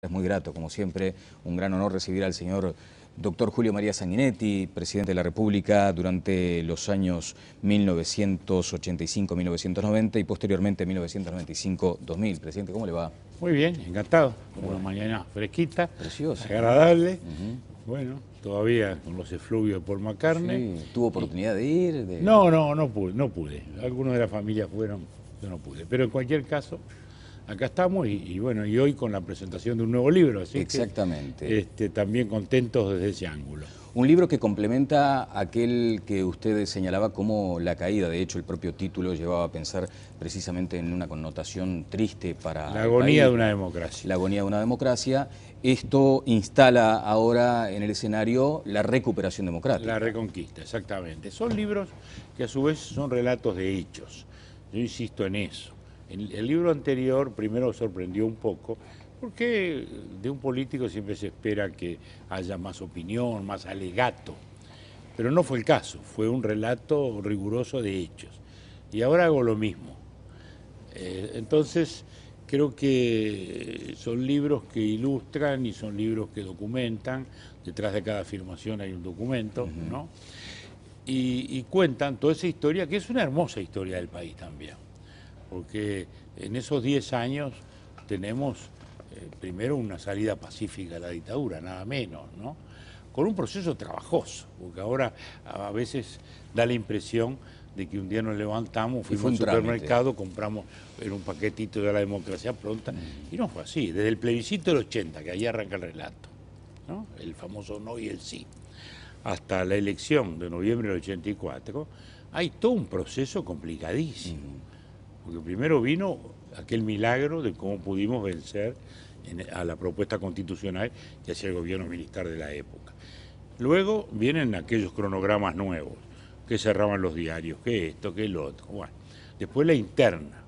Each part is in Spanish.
Es muy grato, como siempre, un gran honor recibir al señor doctor Julio María Sanguinetti, presidente de la República durante los años 1985-1990 y posteriormente 1995-2000. Presidente, ¿cómo le va? Muy bien, encantado. Una mañana fresquita, preciosa, agradable. Bueno, todavía con los efluvios de Paul McCartney. Sí, ¿tuvo oportunidad de ir? No pude. Algunos de la familia fueron, yo no pude. Pero en cualquier caso, acá estamos y bueno, y hoy con la presentación de un nuevo libro, así exactamente. que también contentos desde ese ángulo. Un libro que complementa aquel que usted señalaba como La caída. De hecho, el propio título llevaba a pensar precisamente en una connotación triste para la agonía de una democracia. La agonía de una democracia. Esto instala ahora en el escenario la recuperación democrática. La reconquista, exactamente. Son libros que a su vez son relatos de hechos. Yo insisto en eso. El libro anterior primero sorprendió un poco, porque de un político siempre se espera que haya más opinión, más alegato. Pero no fue el caso, fue un relato riguroso de hechos. Y ahora hago lo mismo. Entonces, creo que son libros que ilustran y son libros que documentan. Detrás de cada afirmación hay un documento, ¿no? Y cuentan toda esa historia, que es una hermosa historia del país también. Porque en esos 10 años tenemos primero una salida pacífica de la dictadura, nada menos, ¿no? Con un proceso trabajoso, porque ahora a veces da la impresión de que un día nos levantamos, fuimos al supermercado, compramos en un paquetito de la democracia pronta, y no fue así. Desde el plebiscito del 80, que ahí arranca el relato, ¿no? El famoso no y el sí, hasta la elección de noviembre del 84, hay todo un proceso complicadísimo. Porque primero vino aquel milagro de cómo pudimos vencer a la propuesta constitucional que hacía el gobierno militar de la época. Luego vienen aquellos cronogramas nuevos, que cerraban los diarios, que esto, que el otro. Bueno, después la interna.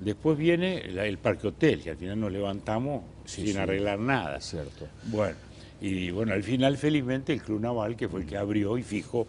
Después viene el Parque Hotel, que al final nos levantamos sin arreglar nada. Es cierto. Bueno, y bueno, al final felizmente el Club Naval, que fue el que abrió y fijó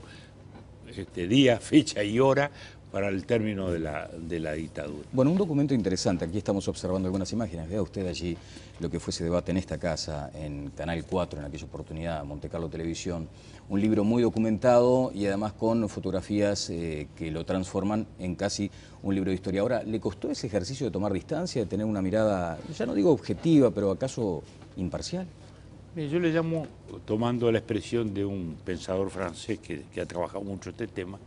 día, fecha y hora para el término de la dictadura. Bueno, un documento interesante. Aquí estamos observando algunas imágenes. Vea usted allí lo que fue ese debate en esta casa, en Canal 4, en aquella oportunidad, Monte Carlo Televisión. Un libro muy documentado y además con fotografías que lo transforman en casi un libro de historia. Ahora, ¿le costó ese ejercicio de tomar distancia, de tener una mirada, ya no digo objetiva, pero acaso imparcial? Yo le llamo, tomando la expresión de un pensador francés que ha trabajado mucho este tema,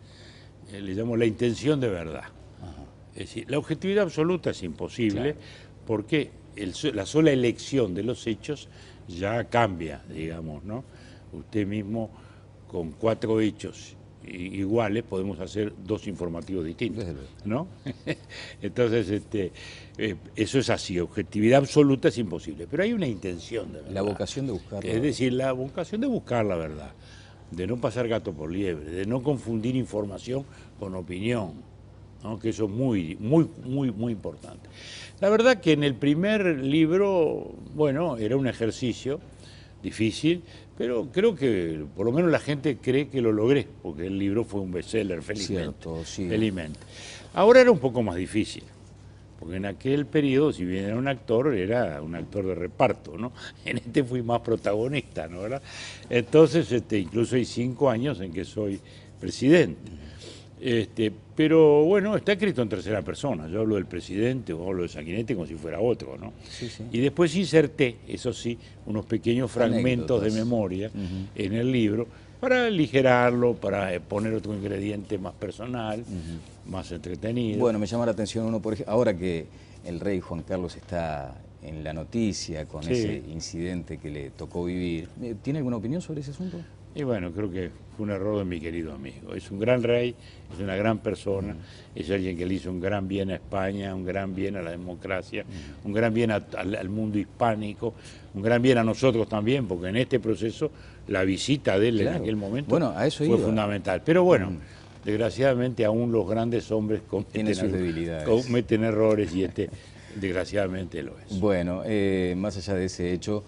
le llamo la intención de verdad. Ajá. Es decir, la objetividad absoluta es imposible, claro, porque la sola elección de los hechos ya cambia, digamos, ¿no? Usted mismo, con 4 hechos iguales, podemos hacer 2 informativos distintos, ¿no? Entonces, eso es así, objetividad absoluta es imposible, pero hay una intención de verdad. La vocación de buscarla. Es decir, la vocación de buscar la verdad, de no pasar gato por liebre, de no confundir información con opinión, ¿no? Que eso es muy importante. La verdad que en el primer libro, bueno, era un ejercicio difícil, pero creo que por lo menos la gente cree que lo logré, porque el libro fue un bestseller, felizmente. Cierto, sí. Felizmente. Ahora era un poco más difícil, porque en aquel periodo, si bien era un actor de reparto, ¿no? En este fui más protagonista, ¿no? ¿Verdad? Entonces, incluso hay 5 años en que soy presidente. Pero bueno, está escrito en tercera persona. Yo hablo del presidente o hablo de Sanguinetti como si fuera otro, ¿no? Sí, sí. Y después inserté, eso sí, unos pequeños fragmentos de memoria en el libro para aligerarlo, para poner otro ingrediente más personal, más entretenido. Bueno, me llama la atención uno, por ejemplo, ahora que el rey Juan Carlos está en la noticia con ese incidente que le tocó vivir, ¿tiene alguna opinión sobre ese asunto? Y bueno, creo que fue un error de mi querido amigo. Es un gran rey, es una gran persona, es alguien que le hizo un gran bien a España, un gran bien a la democracia, un gran bien al mundo hispánico, un gran bien a nosotros también, porque en este proceso la visita de él en aquel momento fue fundamental. Pero bueno, desgraciadamente aún los grandes hombres cometen errores y desgraciadamente lo es. Bueno, más allá de ese hecho,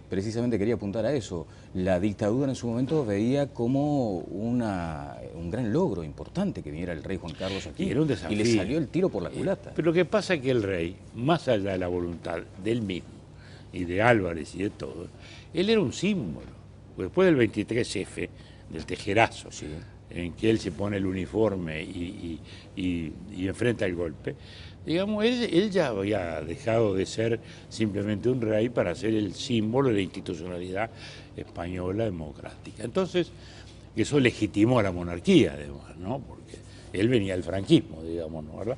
precisamente quería apuntar a eso. La dictadura en su momento veía como un gran logro importante que viniera el rey Juan Carlos aquí. Era un desafío. Y le salió el tiro por la culata. Pero lo que pasa es que el rey, más allá de la voluntad del mismo y de Álvarez y de todo, él era un símbolo. Después del 23F, del tejerazo, Sí. en que él se pone el uniforme y enfrenta el golpe, digamos, él ya había dejado de ser simplemente un rey para ser el símbolo de la institucionalidad española democrática. Entonces, eso legitimó a la monarquía, además, ¿no? Porque él venía del franquismo, digamos, ¿no? ¿Verdad?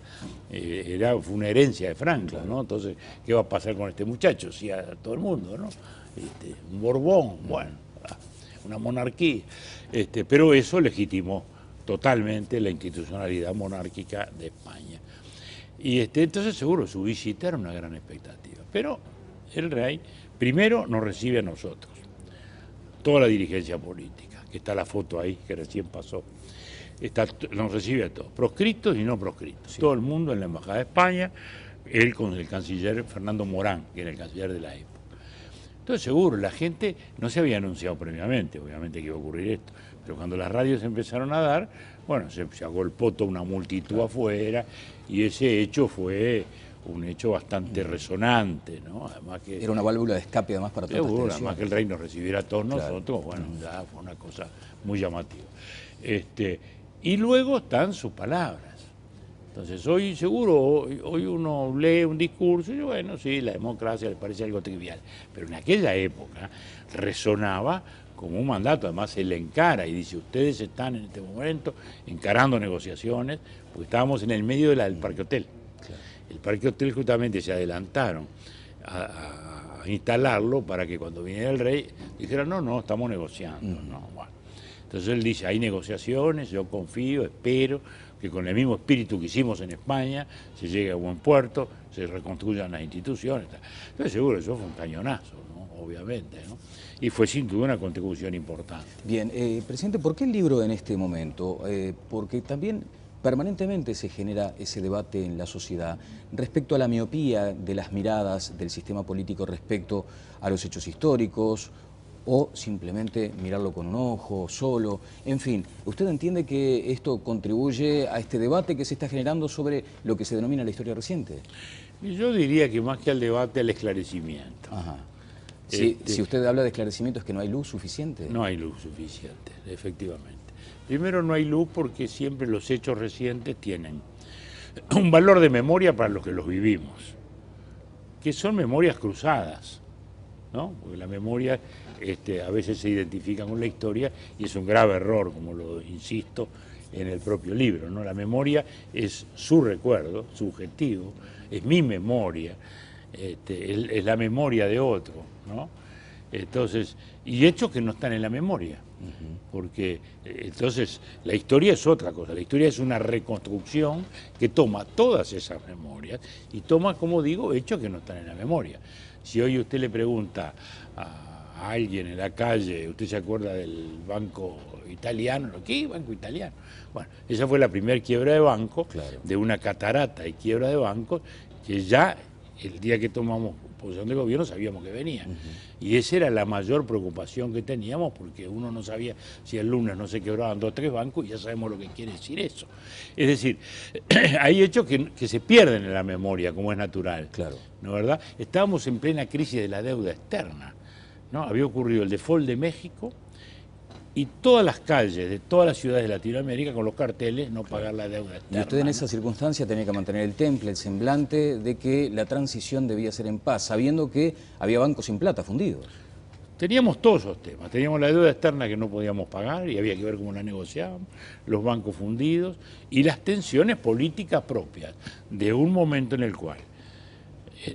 Fue una herencia de Franco, ¿no? Entonces, ¿qué va a pasar con este muchacho? Sí, a todo el mundo, ¿no? Un Borbón, bueno, una monarquía. Pero eso legitimó totalmente la institucionalidad monárquica de España. Y entonces seguro su visita era una gran expectativa. Pero el rey primero nos recibe a nosotros, toda la dirigencia política, que está la foto ahí que recién pasó. Nos recibe a todos, proscritos y no proscritos. Sí. Todo el mundo en la Embajada de España, él con el canciller Fernando Morán, que era el canciller de la época. Entonces seguro, la gente no se había anunciado previamente, obviamente que iba a ocurrir esto, pero cuando las radios empezaron a dar, bueno, se agolpó toda una multitud afuera y ese hecho fue un hecho bastante resonante, ¿no? Además que era una válvula de escape además para todas las tensiones. Además que el rey nos recibiera a todos nosotros, bueno, ya fue una cosa muy llamativa. Y luego están sus palabras. Entonces hoy seguro, hoy uno lee un discurso y bueno, sí, la democracia le parece algo trivial, pero en aquella época resonaba como un mandato. Además él encara y dice, ustedes están en este momento encarando negociaciones, porque estábamos en el medio del Parque Hotel. Claro. El Parque Hotel justamente se adelantaron a instalarlo para que cuando viniera el rey dijeran, no, estamos negociando. No, bueno. Entonces él dice, hay negociaciones, yo confío, espero que con el mismo espíritu que hicimos en España se llegue a buen puerto, se reconstruyan las instituciones. Entonces seguro eso fue un cañonazo, ¿no? Obviamente, ¿no? Y fue sin duda una contribución importante. Bien, presidente, ¿por qué el libro en este momento? Porque también permanentemente se genera ese debate en la sociedad respecto a la miopía de las miradas del sistema político respecto a los hechos históricos, o simplemente mirarlo con un ojo, solo, en fin. ¿Usted entiende que esto contribuye a este debate que se está generando sobre lo que se denomina la historia reciente? Yo diría que más que al debate, al esclarecimiento. Ajá. Si usted habla de esclarecimiento, ¿es que no hay luz suficiente? No hay luz suficiente, efectivamente. Primero, no hay luz porque siempre los hechos recientes tienen un valor de memoria para los que los vivimos, que son memorias cruzadas, ¿no? Porque la memoria a veces se identifica con la historia y es un grave error, como lo insisto en el propio libro, ¿no? La memoria es su recuerdo, subjetivo, es mi memoria, es la memoria de otro, ¿no? Entonces, y hechos que no están en la memoria, porque entonces la historia es otra cosa, la historia es una reconstrucción que toma todas esas memorias y toma, como digo, hechos que no están en la memoria. Si hoy usted le pregunta a alguien en la calle, ¿usted se acuerda del banco italiano? ¿Qué banco italiano? Bueno, esa fue la primera quiebra de banco, claro, de una catarata y quiebra de bancos que ya el día que tomamos posesión del gobierno sabíamos que venía. Y esa era la mayor preocupación que teníamos, porque uno no sabía si el lunes no se quebraban 2 o 3 bancos y ya sabemos lo que quiere decir eso. Es decir, hay hechos que se pierden en la memoria, como es natural. Claro. ¿No, verdad? Estábamos en plena crisis de la deuda externa, ¿no? Había ocurrido el default de México y todas las calles de todas las ciudades de Latinoamérica con los carteles no pagar la deuda externa. Y usted en esa circunstancia tenía que mantener el temple, el semblante de que la transición debía ser en paz, sabiendo que había bancos sin plata fundidos. Teníamos todos esos temas, teníamos la deuda externa que no podíamos pagar y había que ver cómo la negociábamos, los bancos fundidos y las tensiones políticas propias de un momento en el cual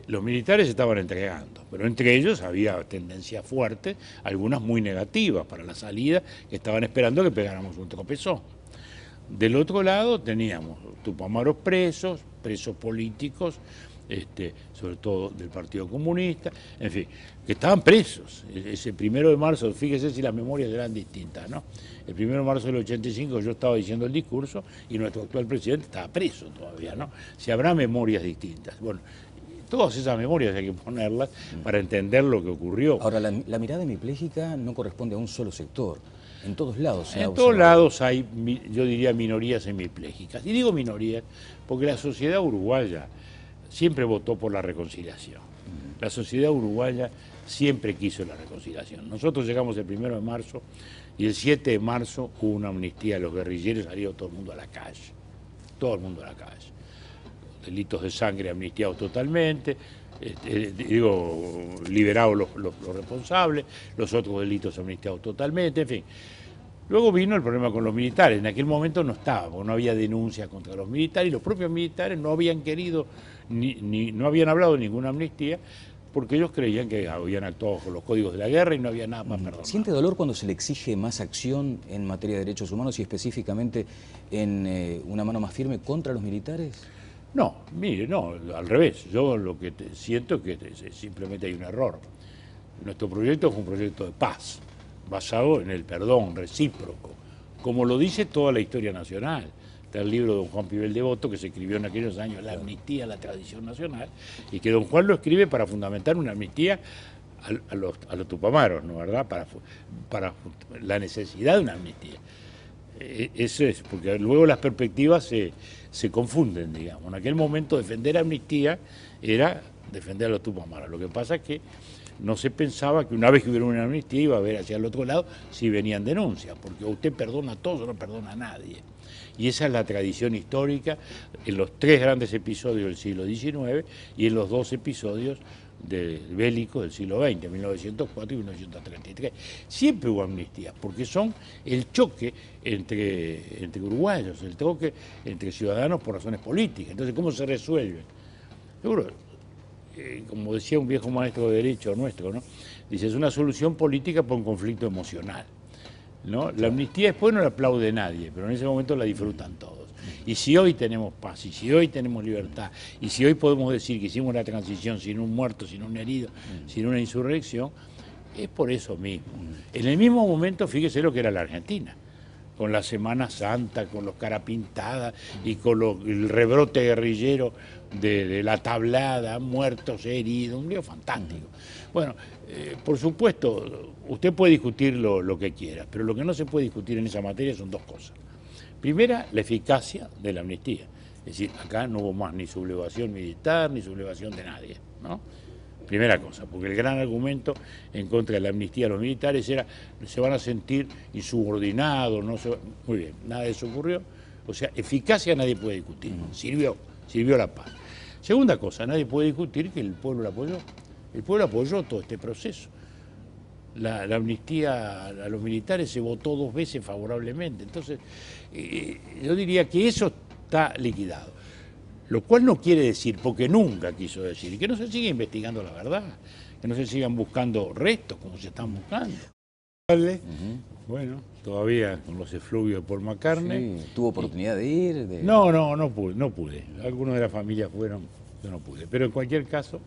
los militares se estaban entregando, pero entre ellos había tendencias fuertes, algunas muy negativas para la salida, que estaban esperando que pegáramos un tropezón. Del otro lado teníamos tupamaros presos políticos, sobre todo del Partido Comunista, en fin, que estaban presos. Ese 1 de marzo, fíjese si las memorias eran distintas, ¿no? El 1 de marzo del 85 yo estaba diciendo el discurso y nuestro actual presidente estaba preso todavía, ¿no? Si habrá memorias distintas. Bueno, todas esas memorias hay que ponerlas para entender lo que ocurrió. Ahora, la mirada hemipléjica no corresponde a un solo sector. En todos lados. En todos lados hay, yo diría, minorías hemiplégicas. Y digo minorías porque la sociedad uruguaya siempre votó por la reconciliación. La sociedad uruguaya siempre quiso la reconciliación. Nosotros llegamos el 1 de marzo y el 7 de marzo hubo una amnistía a los guerrilleros, salió todo el mundo a la calle. Todo el mundo a la calle. Delitos de sangre amnistiados totalmente, liberados los responsables, los otros delitos amnistiados totalmente, en fin. Luego vino el problema con los militares. En aquel momento no estaba, porque no había denuncias contra los militares y los propios militares no habían querido, no habían hablado de ninguna amnistía, porque ellos creían que habían actuado con los códigos de la guerra y no había nada más perdonar. ¿Siente dolor cuando se le exige más acción en materia de derechos humanos y específicamente en una mano más firme contra los militares? No, mire, no, al revés. Yo lo que siento es que simplemente hay un error. Nuestro proyecto fue un proyecto de paz, basado en el perdón recíproco, como lo dice toda la historia nacional. Está el libro de don Juan Pibel Devoto, que se escribió en aquellos años, La amnistía, la tradición nacional, y que don Juan lo escribe para fundamentar una amnistía a los tupamaros, ¿no, verdad? Para la necesidad de una amnistía. Eso es, porque luego las perspectivas se confunden, digamos. En aquel momento defender amnistía era defender a los tupamaros. Lo que pasa es que no se pensaba que una vez que hubiera una amnistía iba a haber hacia el otro lado si venían denuncias, porque usted perdona a todos o no perdona a nadie. Y esa es la tradición histórica en los 3 grandes episodios del siglo XIX y en los 2 episodios bélicos del siglo XX, 1904 y 1933. Siempre hubo amnistías, porque son el choque entre uruguayos, el choque entre ciudadanos por razones políticas. Entonces, ¿cómo se resuelven? Seguro, como decía un viejo maestro de derecho nuestro, ¿no? Dice, es una solución política por un conflicto emocional, ¿no? La amnistía después no la aplaude nadie, pero en ese momento la disfrutan todos. Y si hoy tenemos paz, y si hoy tenemos libertad, y si hoy podemos decir que hicimos la transición sin un muerto, sin un herido, sin una insurrección, es por eso mismo. En el mismo momento, fíjese lo que era la Argentina, con la Semana Santa, con los cara pintadas y con el rebrote guerrillero de la tablada, muertos, heridos, un lío fantástico. Bueno, por supuesto, usted puede discutir lo que quiera, pero lo que no se puede discutir en esa materia son 2 cosas. Primera, la eficacia de la amnistía. Es decir, acá no hubo más ni sublevación militar, ni sublevación de nadie, ¿no? Primera cosa, porque el gran argumento en contra de la amnistía a los militares era se van a sentir insubordinados, muy bien, nada de eso ocurrió. O sea, eficacia nadie puede discutir, sirvió la paz. Segunda cosa, nadie puede discutir que el pueblo la apoyó. El pueblo apoyó todo este proceso. La amnistía a los militares se votó 2 veces favorablemente. Entonces, yo diría que eso está liquidado. Lo cual no quiere decir, porque nunca quiso decir, que no se siga investigando la verdad, que no se sigan buscando restos como se están buscando. Bueno, todavía con los efluvios de Paul McCartney. Sí, ¿tuvo oportunidad de ir? No pude. Algunos de la familia fueron, yo no pude. Pero en cualquier caso,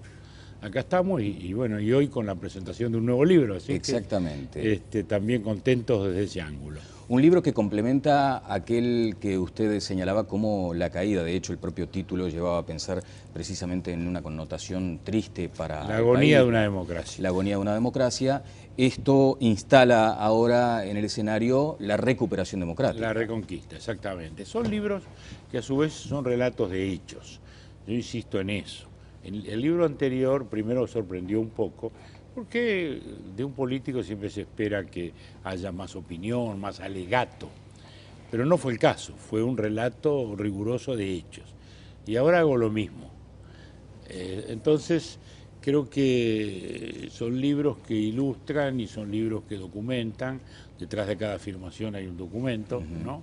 acá estamos y bueno, y hoy con la presentación de un nuevo libro. Así exactamente. Que también contentos desde ese ángulo. Un libro que complementa aquel que usted señalaba como La caída. De hecho, el propio título llevaba a pensar precisamente en una connotación triste para la agonía de una democracia. La agonía de una democracia. Esto instala ahora en el escenario la recuperación democrática. La reconquista, exactamente. Son libros que a su vez son relatos de hechos. Yo insisto en eso. El libro anterior primero sorprendió un poco, porque de un político siempre se espera que haya más opinión, más alegato. Pero no fue el caso, fue un relato riguroso de hechos. Y ahora hago lo mismo. Entonces, creo que son libros que ilustran y son libros que documentan. Detrás de cada afirmación hay un documento, ¿no?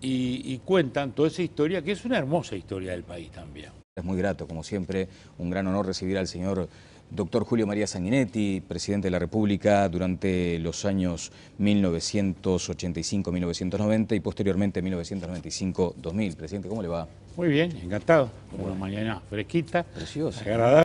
Y cuentan toda esa historia, que es una hermosa historia del país también. Es muy grato, como siempre, un gran honor recibir al señor doctor Julio María Sanguinetti, presidente de la República durante los años 1985-1990 y posteriormente 1995-2000. Presidente, ¿cómo le va? Muy bien, encantado. Una mañana fresquita, preciosa, agradable.